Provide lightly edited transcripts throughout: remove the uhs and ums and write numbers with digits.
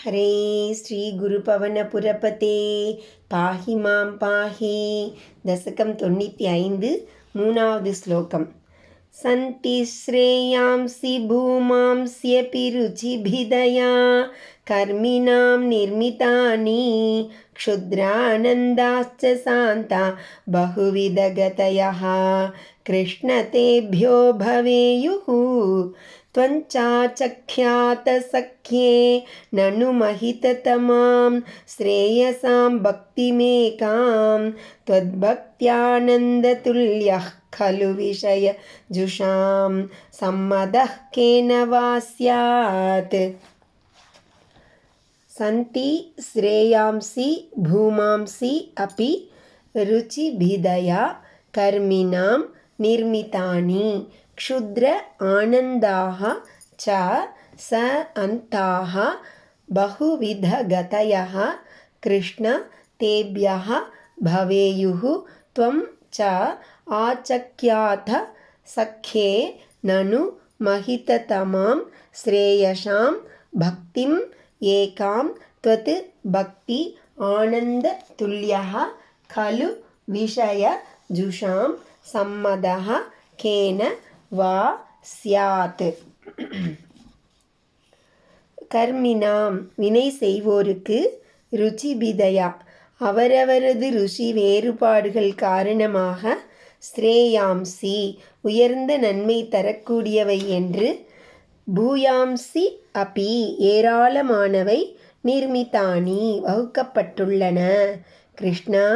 हरे श्री गुरुपवनपुरपते पाहि मां पाहि दशकं 95 மூணாவது ஸ்லோகம் சந்தி ஸ்ரேயாம்சி பூமாம்ஸ்யபி ருச்சிபிதயா கர்மிணாம் நிர்மிதானி க்ஷுத்ரானந்தாஸ்ச சாந்தா பகுவிதகதயः கிருஷ்ணதேभ्यो भवेयुः त्वञ्चाचख्यातसख्ये ननु महिततमां श्रेयसां भक्तिमेकां त्वद्भक्त्यानन्दतुल्यः खलु विषयजुषां सम्मदः केन वा स्यात् सन्ति श्रेयांसि भूमांसि अपि रुचिभिदया कर्मिणां निर्मितानि क्षुद्र आनन्दाः च स अन्ताः बहुविधगतयः कृष्ण तेभ्यः भवेयुः त्वं च आचख्यात सख्ये ननु महिततमां श्रेयसां भक्तिम् एकां त्वत् भक्ति आनन्दतुल्यः खलु विषयजुषां सम्मदः केन வா ஸ்யாத். கர்மினாம் வினை செய்வோருக்கு ருச்சிபிதயா அவரவரது ருச்சி வேறுபாடுகள் காரணமாக ஸ்ரேயாம்சி உயர்ந்த நன்மை தரக்கூடியவை என்று பூயாம்சி அபி ஏராளமானவை நிர்மிதானி வகுக்கப்பட்டுள்ளன. கிருஷ்ணா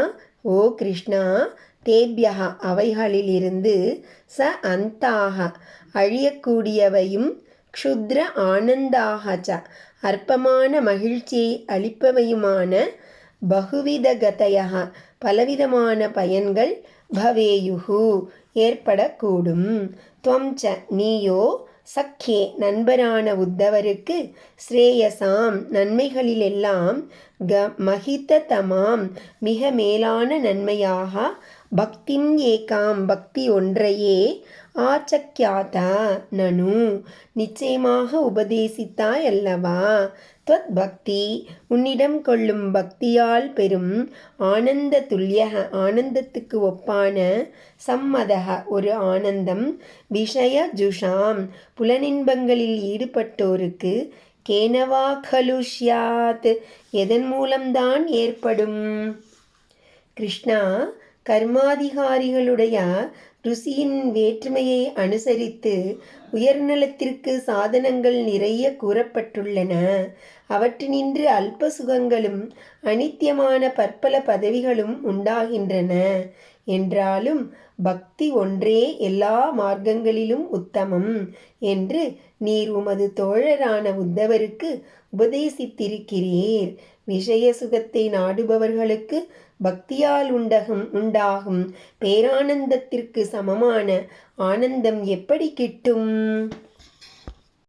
ஓ கிருஷ்ணா தேபியக அவைகளிலிருந்து ச அந்தாக அழியக்கூடியவையும் க்ஷுத்ர ஆனந்தாக ச அற்பமான மகிழ்ச்சியை அளிப்பவையுமான பகுவிதகதயக பலவிதமான பயன்கள் பவேயுகு ஏற்படக்கூடும். துவம் ச நீயோ சக்கியே நண்பரான உத்தவருக்கு ஸ்ரேயசாம் நன்மைகளிலெல்லாம் மகிததமாம் மிக மேலான நன்மையாக பக்திம் ஏகாம் பக்தி ஒன்றையே ஆச்சக்கியாத நனு நிச்சயமாக உபதேசித்தாய் அல்லவா. துவத் பக்தி உன்னிடம் கொள்ளும் பக்தியால் பெறும் ஆனந்த துல்லியக ஆனந்தத்துக்கு ஒப்பான சம்மதக ஒரு ஆனந்தம் விஷய ஜுஷாம் புலனின்பங்களில் ஈடுபட்டோருக்கு கேனவா கலு ஸ்யாத் எதன் மூலம்தான் ஏற்படும். கிருஷ்ணா கர்மாதிகாரிகளுடைய ருசியின் வேற்றுமையை அனுசரித்து உயர்நலத்திற்கு சாதனங்கள் நிறைய கூறப்பட்டுள்ளன. அவற்றினின்று அல்ப சுகங்களும் அனித்தியமான பற்பல பதவிகளும் உண்டாகின்றன. என்றாலும் பக்தி ஒன்றே எல்லா மார்க்கங்களிலும் உத்தமம் என்று நீர் உமது தோழரான உத்தவருக்கு உபதேசித்திருக்கிறீர். விஷய சுகத்தை நாடுபவர்களுக்கு பக்தியால் உண்டாகும் பேரானந்தத்திற்கு சமமான ஆனந்தம் எப்படி கிட்டும்?